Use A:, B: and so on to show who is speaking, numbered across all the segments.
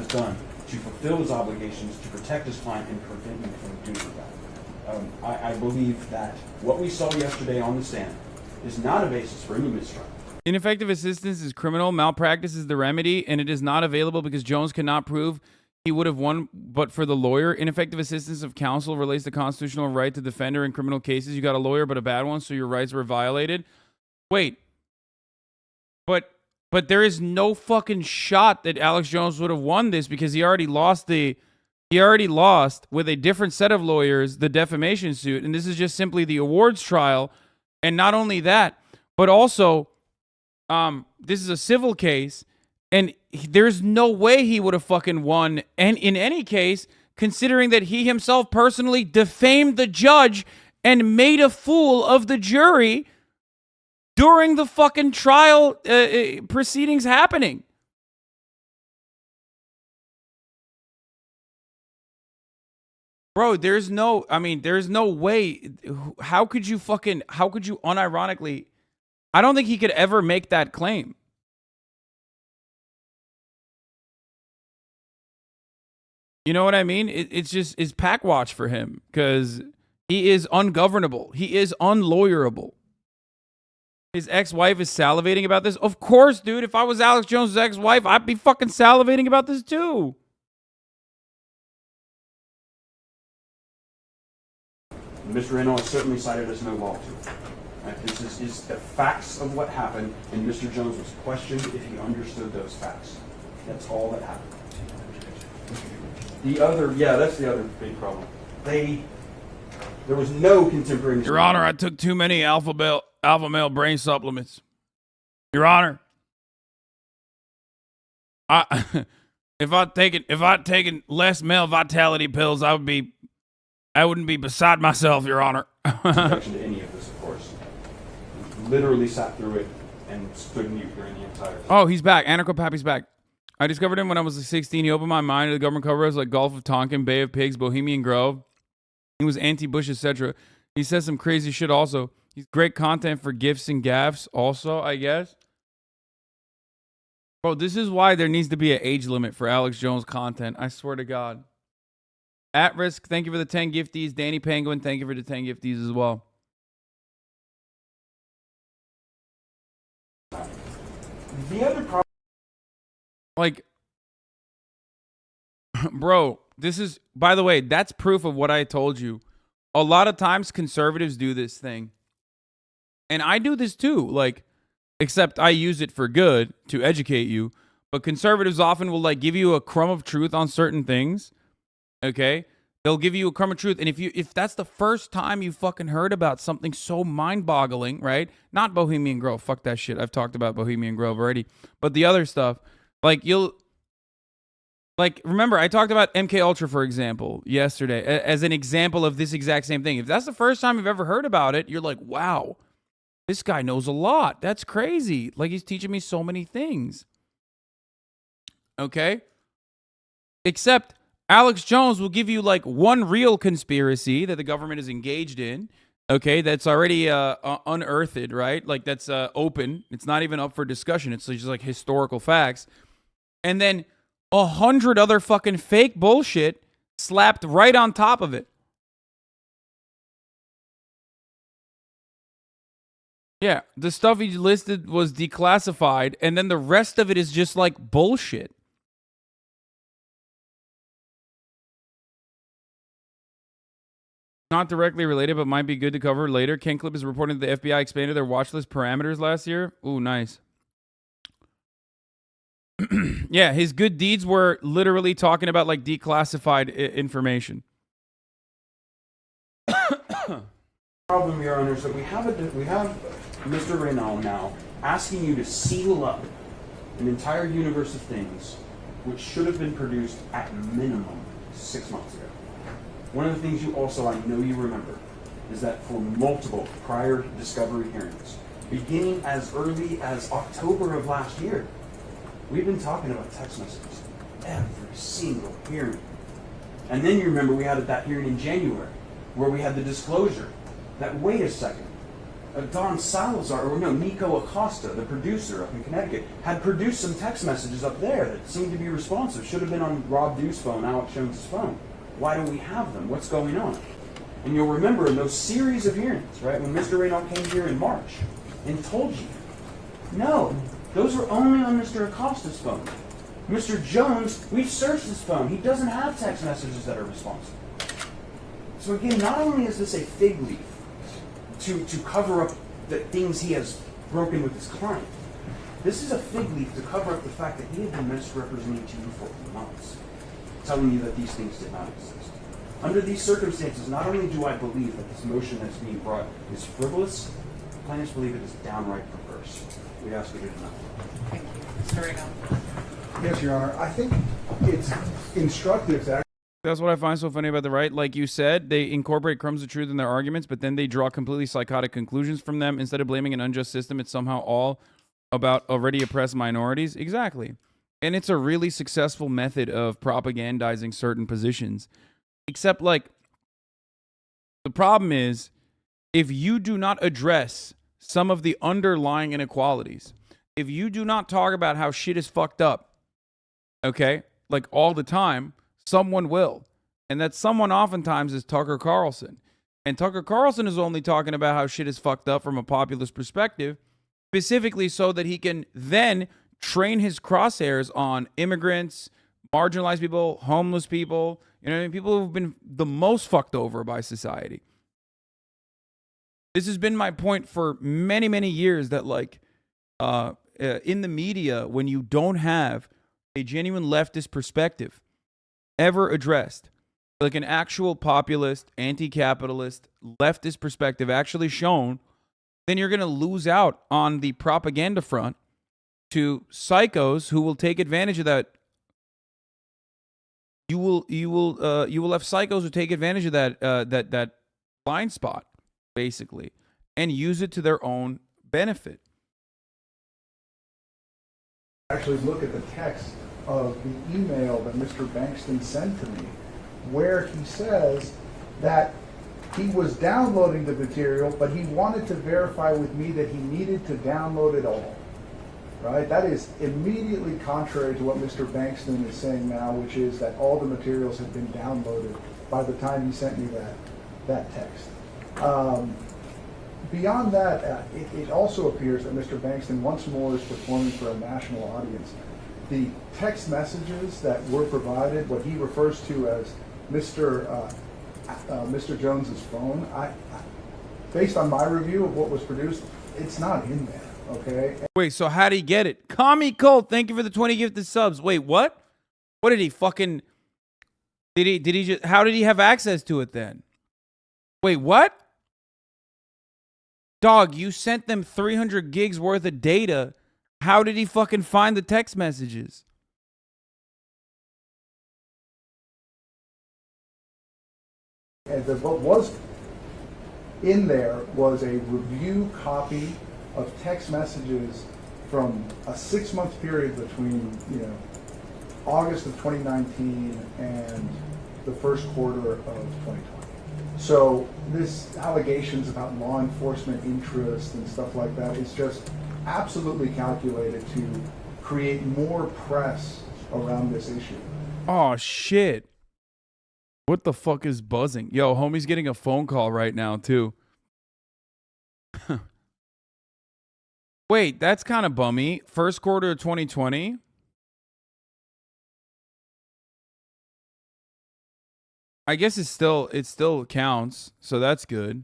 A: has done to fulfill his obligations to protect his client and prevent him from doing that. I believe that what we saw yesterday on the stand is not a basis for any mistrial.
B: Ineffective assistance is criminal. Malpractice is the remedy, and it is not available because Jones cannot prove he would have won but for the lawyer. Ineffective assistance of counsel relates to constitutional right to defender in criminal cases. You got a lawyer but a bad one, so your rights were violated. Wait. But there is no fucking shot that Alex Jones would have won this because he already lost with a different set of lawyers the defamation suit, and this is just simply the awards trial. And not only that, but also this is a civil case, and there's no way he would have fucking won. And in any case, considering that he himself personally defamed the judge and made a fool of the jury during the fucking trial proceedings happening. Bro, there's no way. How could you unironically, I don't think he could ever make that claim. You know what I mean? It's pack watch for him because he is ungovernable. He is unlawyerable. His ex-wife is salivating about this. Of course, dude. If I was Alex Jones' ex-wife, I'd be fucking salivating about this too.
A: Mr. Reynolds is certainly cited as no law to. Right? This is the facts of what happened, and Mr. Jones was questioned if he understood those facts. That's all that happened. That's the other big problem. There was no contemporaneous.
B: Your Honor, I took too many alpha male brain supplements. Your Honor, if I'd taken less male vitality pills, I wouldn't be beside myself, Your Honor.
A: Objection to any of this, of course. Literally sat through it and stood mute during the entire time.
B: Oh, he's back. Anarcho Pappy's back. I discovered him when I was 16. He opened my mind to the government cover-ups like Gulf of Tonkin, Bay of Pigs, Bohemian Grove. He was anti-Bush, etc. He says some crazy shit also. He's great content for gifs and gaffs also, I guess. Bro, this is why there needs to be an age limit for Alex Jones content. I swear to God. At Risk, thank you for the 10 gifties. Danny Penguin, thank you for the 10 gifties as well.
A: The other problem...
B: Like, bro, this is, by the way, that's proof of what I told you. A lot of times conservatives do this thing. And I do this too, like, except I use it for good to educate you. But conservatives often will like give you a crumb of truth on certain things. Okay? They'll give you a crumb of truth. And if that's the first time you fucking heard about something so mind-boggling, right? Not Bohemian Grove. Fuck that shit. I've talked about Bohemian Grove already. But the other stuff, like remember, I talked about MK Ultra, for example, yesterday, as an example of this exact same thing. If that's the first time you've ever heard about it, you're like, wow, this guy knows a lot. That's crazy. Like, he's teaching me so many things. Okay? Except Alex Jones will give you like one real conspiracy that the government is engaged in. Okay? That's already unearthed, right? Like, that's open. It's not even up for discussion. It's just like historical facts. And then 100 other fucking fake bullshit slapped right on top of it. Yeah, the stuff he listed was declassified, and then the rest of it is just like bullshit. Not directly related, but might be good to cover later. Ken Clip is reporting that the FBI expanded their watch list parameters last year. Ooh, nice. Yeah, his good deeds were literally talking about like declassified information.
A: Problem, Your Honor, is that we have Mr. Reynal now asking you to seal up an entire universe of things which should have been produced at minimum 6 months ago. One of the things you also, I know you remember, is that for multiple prior discovery hearings, beginning as early as October of last year, we've been talking about text messages every single hearing. And then you remember we had that hearing in January where we had the disclosure that, wait a second, Don Salazar, or no, Nico Acosta, the producer up in Connecticut, had produced some text messages up there that seemed to be responsive. Should have been on Rob Dew's phone, Alex Jones' phone. Why don't we have them? What's going on? And you'll remember in those series of hearings, right, when Mr. Reynolds came here in March and told you, no, those were only on Mr. Acosta's phone. Mr. Jones, we've searched his phone. He doesn't have text messages that are responsive. So again, not only is this a fig leaf to cover up the things he has broken with his client, this is a fig leaf to cover up the fact that he had been misrepresenting to you for months, telling you that these things did not exist. Under these circumstances, not only do I believe that this motion that's being brought is frivolous, plaintiffs believe it is downright perverse. We ask you to deny.
C: Thank you. Mr. Regal.
D: Yes, Your Honor. I think it's instructive to
B: That's what I find so funny about the right. Like you said, they incorporate crumbs of truth in their arguments, but then they draw completely psychotic conclusions from them. Instead of blaming an unjust system, it's somehow all about already oppressed minorities. Exactly. And it's a really successful method of propagandizing certain positions. Except, like, the problem is, if you do not address some of the underlying inequalities, if you do not talk about how shit is fucked up, okay, like all the time, someone will. And that someone oftentimes is Tucker Carlson. And Tucker Carlson is only talking about how shit is fucked up from a populist perspective, specifically so that he can then train his crosshairs on immigrants, marginalized people, homeless people, you know what I mean? People who've been the most fucked over by society. This has been my point for many, many years that, like, in the media, when you don't have a genuine leftist perspective ever addressed, like an actual populist, anti-capitalist, leftist perspective actually shown, then you're going to lose out on the propaganda front to psychos who will take advantage of that. You will have psychos who take advantage of that blind spot, basically, and use it to their own benefit.
D: actually look at the text of the email that Mr. Bankston sent to me, where he says that he was downloading the material, but he wanted to verify with me that he needed to download it all. Right? That is immediately contrary to what Mr. Bankston is saying now, which is that all the materials have been downloaded by the time he sent me that text. Beyond that, it also appears that Mr. Bankston once more is performing for a national audience. The text messages that were provided, what he refers to as Mr. Jones's phone, based on my review of what was produced, it's not in there. Okay.
B: Wait, so how'd he get it? Commie Colt, thank you for the 20 gifted subs. Wait, what? What did he fucking... Did he just... How did he have access to it then? Wait, what? Dog, you sent them 300 gigs worth of data. How did he fucking find the text messages?
D: And what was in there was a review copy of text messages from a 6-month period between, August of 2019 and the first quarter of 2020. So this allegations about law enforcement interest and stuff like that is just absolutely calculated to create more press around this issue.
B: Oh, shit. What the fuck is buzzing? Yo, homie's getting a phone call right now, too. Wait, that's kind of bummy. First quarter of 2020? I guess it still counts, so that's good.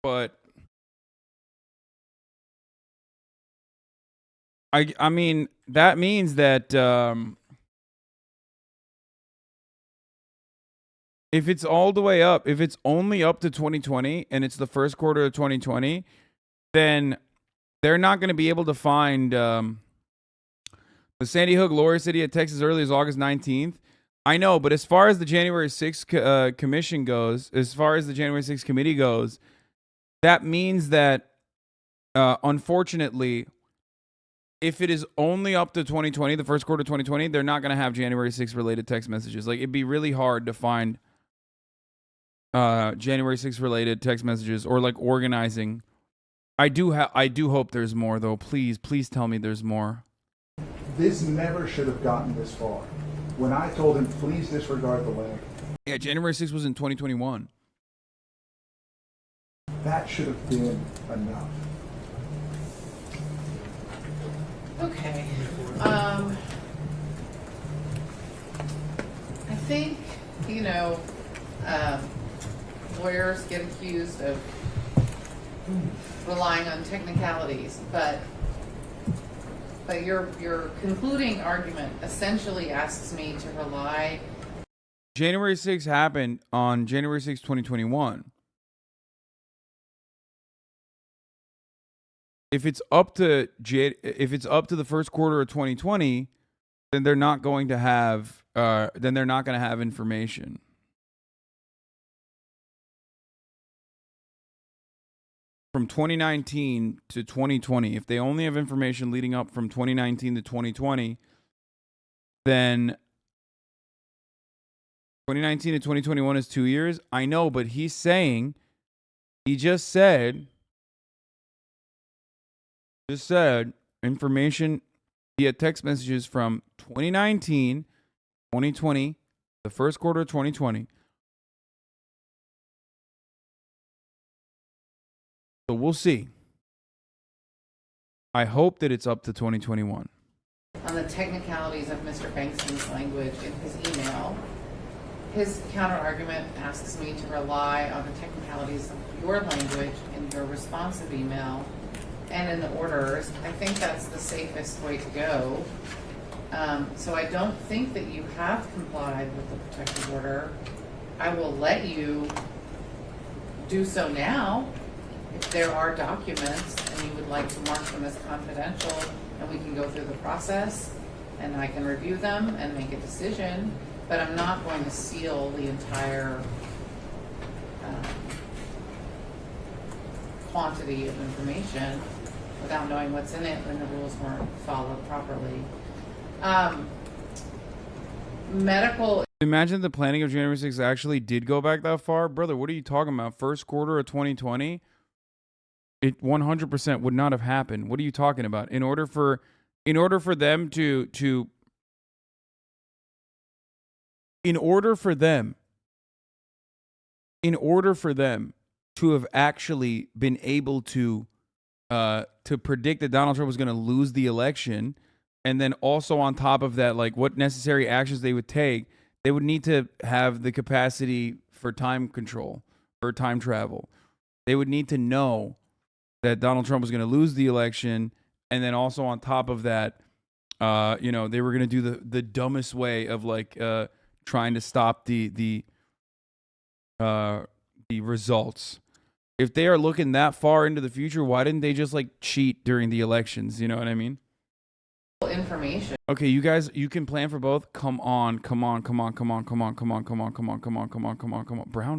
B: But I mean, that means that if it's all the way up, if it's only up to 2020 and it's the first quarter of 2020, then they're not going to be able to find the Sandy Hook lawyer city at Texas as early as August 19th. I know, but as far as the January 6th commission goes, as far as the January 6th committee goes, that means that, unfortunately, if it is only up to 2020, the first quarter of 2020, they're not going to have January 6th related text messages. Like, it'd be really hard to find January 6th related text messages or like organizing. I do hope there's more though. Please tell me there's more.
D: This never should have gotten this far. When I told him, please disregard the link,
B: Yeah, January 6th was in 2021.
D: that should have been enough.
C: Okay. I think, lawyers get accused of relying on technicalities, but your concluding argument essentially asks me to rely.
B: January 6th happened on January 6th, 2021. If it's up to the first quarter of 2020, then they're not going to have information. From 2019 to 2020, if they only have information leading up from 2019 to 2020, then 2019 to 2021 is 2 years. I know, but he just said information via text messages from 2019, 2020, the first quarter of 2020. So we'll see. I hope that it's up to 2021.
C: On the technicalities of Mr. Bankston's language in his email, his counter-argument asks me to rely on the technicalities of your language in your responsive email and in the orders. I think that's the safest way to go. So I don't think that you have complied with the protective order. I will let you do so now. If there are documents and you would like to mark them as confidential, and we can go through the process and I can review them and make a decision, but I'm not going to seal the entire quantity of information without knowing what's in it when the rules weren't followed properly. Medical.
B: Imagine the planning of January 6th actually did go back that far. Brother, what are you talking about? First quarter of 2020? It 100% would not have happened. What are you talking about? In order for them to have actually been able to predict that Donald Trump was going to lose the election, and then also on top of that, like what necessary actions they would take, they would need to have the capacity for time control, for time travel. They would need to know that Donald Trump was going to lose the election, and then also on top of that, they were going to do the dumbest way of like trying to stop the results. If they are looking that far into the future, why didn't they just like cheat during the elections? You know what I mean?
C: Information.
B: Okay, you guys, you can plan for both. Come on. Brown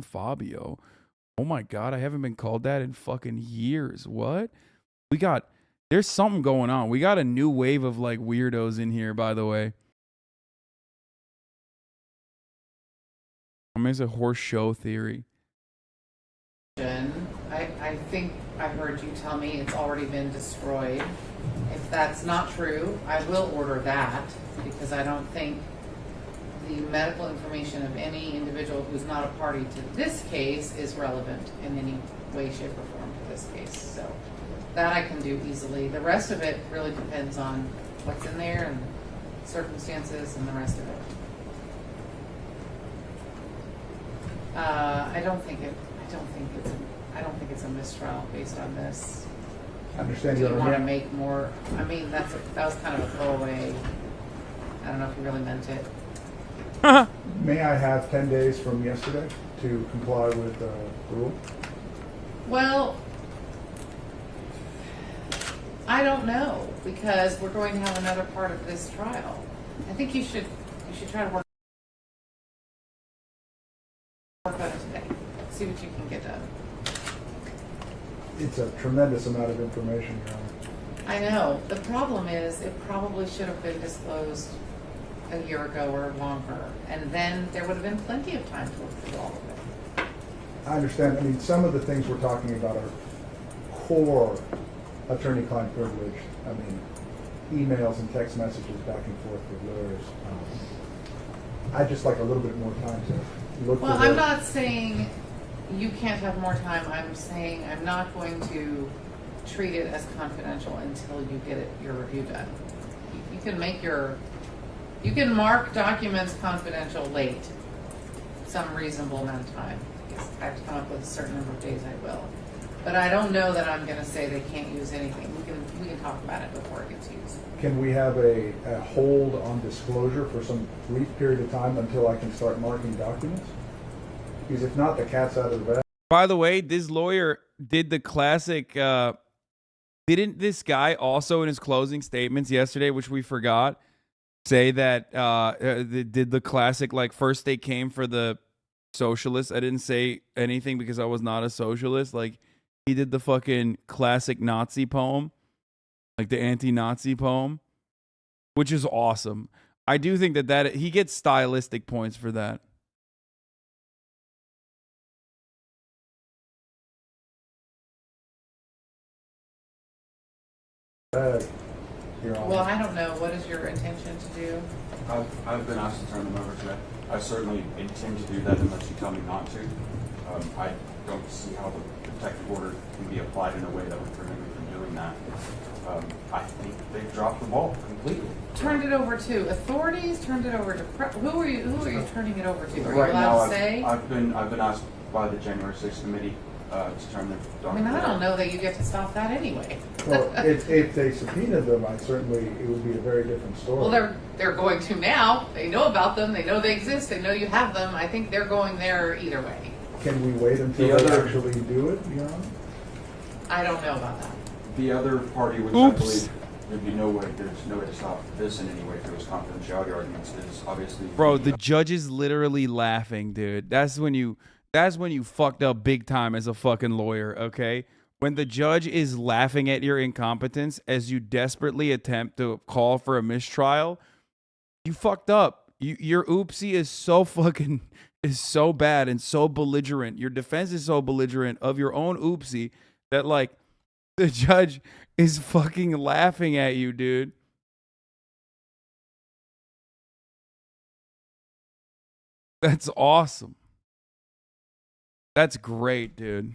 B: Fabio. Oh my God, I haven't been called that in fucking years. What? There's something going on. We got a new wave of like weirdos in here, by the way. I mean, it's a horse show theory.
C: I think I heard you tell me it's already been destroyed. If that's not true, I will order that, because I don't think the medical information of any individual who's not a party to this case is relevant in any way, shape, or form to this case. So that I can do easily. The rest of it really depends on what's in there and circumstances and the rest of it. I don't think it's a mistrial based on this.
D: I understand
C: Do you
D: your
C: want to
D: argument.
C: make more? I mean, that was kind of a throwaway. I don't know if you really meant it.
D: May I have 10 days from yesterday to comply with the rule?
C: Well, I don't know, because we're going to have another part of this trial. I think you should try to work on it today. See what you can get done.
D: It's a tremendous amount of information, Your Honor.
C: I know. The problem is, it probably should have been disclosed a year ago or longer, and then there would have been plenty of time to look through all of it.
D: I understand. I mean, some of the things we're talking about are core attorney-client privilege. I mean, emails and text messages back and forth with lawyers. I'd just like a little bit more time to look.
C: Well, I'm not saying you can't have more time. I'm saying I'm not going to treat it as confidential until you get your review done. You can make you can mark documents confidential late some reasonable amount of time. If I have to come up with a certain number of days, I will. But I don't know that I'm going to say they can't use anything. We can talk about it before it gets used.
D: Can we have a hold on disclosure for some brief period of time until I can start marking documents? Because if not, the cat's out of the bag.
B: By the way, this lawyer did the classic. Didn't this guy also in his closing statements yesterday, which we forgot, say that did the classic, like, first they came for the socialists. I didn't say anything because I was not a socialist. Like, he did the fucking classic Nazi poem, like the anti-Nazi poem, which is awesome. I do think that he gets stylistic points for that.
C: Well, I don't know. What is your intention to do?
A: I've been asked to turn them over today. I certainly intend to do that unless you tell me not to. I don't see how the protective order can be applied in a way that would prevent me from doing that. I think they've dropped the ball completely.
C: Turned it over to authorities. Turned it over to who are you turning it over to? Are you
A: Right now,
C: allowed to say?
A: I've been asked by the January 6th committee to turn the
C: I
A: document.
C: mean, I don't know that you get to stop that anyway.
D: Well, if they subpoenaed them, it would be a very different story.
C: Well, they're going to now. They know about them. They know they exist. They know you have them. I think they're going there either way.
D: Can we wait until they actually do it, Your Honor?
C: I don't know about that.
A: The other party, which I believe there's no way to stop this in any way through his confidentiality arguments, is obviously.
B: Bro, the judge is literally laughing, dude. That's when you fucked up big time as a fucking lawyer, okay? When the judge is laughing at your incompetence as you desperately attempt to call for a mistrial, you fucked up. Your oopsie is so bad and so belligerent. Your defense is so belligerent of your own oopsie that, like, the judge is fucking laughing at you, dude. That's awesome. That's great, dude.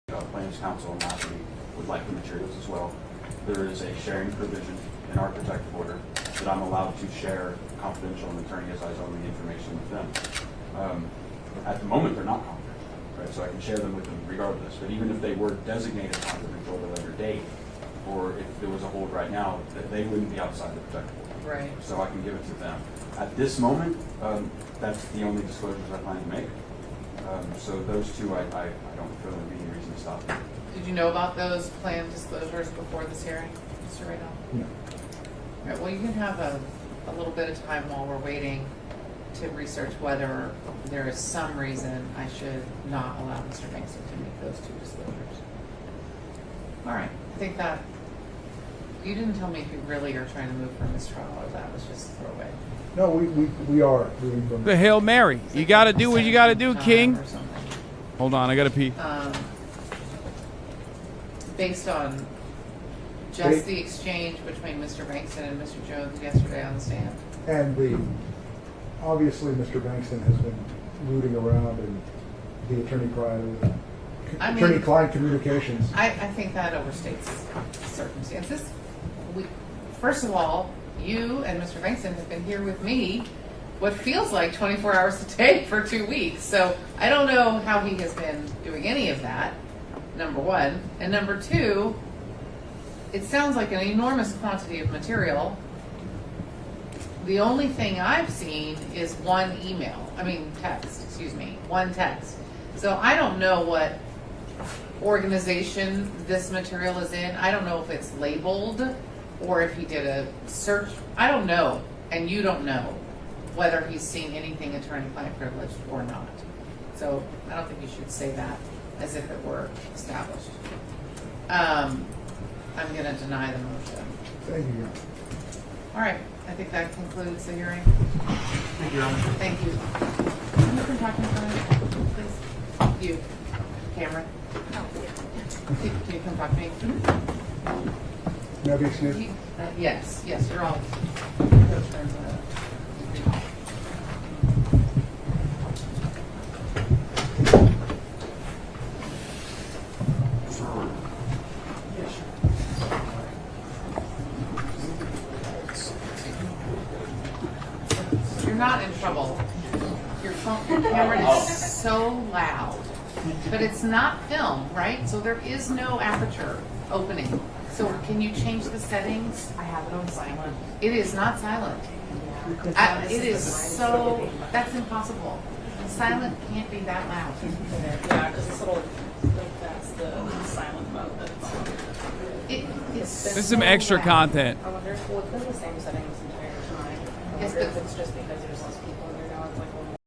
A: Plaintiff's counsel and Hasanabi would like the materials as well. There is a sharing provision in our protective order that I'm allowed to share confidential and attorney-as-only information with them. At the moment, they're not confidential, right? So I can share them with them regardless. But even if they were designated confidential at a later date, or if there was a hold right now, that they wouldn't be outside the protective order.
C: Right.
A: So I can give it to them. At this moment, that's the only disclosures I plan to make. So those two, I don't feel there'd be any reason to stop them.
C: Did you know about those planned disclosures before this hearing, Mr. Radel?
D: No.
C: All right, well, you can have a little bit of time while we're waiting to research whether there is some reason I should not allow Mr. Bankston to make those two disclosures. All right, I think that you didn't tell me if you really are trying to move for mistrial or that was just a throwaway.
D: No, we are doing from
B: The Hail Mary. You got to do what you got to do, King.
C: Or something.
B: Hold on, I got to pee.
C: Based on just the exchange between Mr. Bankston and Mr. Jones yesterday on the stand.
D: And obviously, Mr. Bankston has been rooting around in the attorney-client communications.
C: I think that overstates circumstances. First of all, you and Mr. Bankston have been here with me what feels like 24 hours a day for 2 weeks. So I don't know how he has been doing any of that, number one. And number two, it sounds like an enormous quantity of material. The only thing I've seen is one text. So I don't know what organization this material is in. I don't know if it's labeled or if he did a search. I don't know, and you don't know whether he's seen anything attorney-client privileged or not. So I don't think you should say that as if it were established. I'm gonna deny the motion.
D: Thank you.
C: All right, I think that concludes the hearing.
A: Thank you, Your Honor.
C: Thank you. You can talk to me, please. You, Cameron. Can you come talk to me?
D: May I be excused?
C: Yes, you're all. You're not in trouble. Your camera is so loud, but it's not film, right? So there is no aperture opening. So can you change the settings?
E: I have it on silent.
C: It is not silent. It is so, that's impossible. Silent can't be that loud.
E: Yeah, because it's little, like that's the silent mode that it's on.
C: It's
B: This is some extra content.
E: I wonder, well, it's been the same settings the entire time. I
C: Yes,
E: wonder
C: but-
E: if it's just because there's less people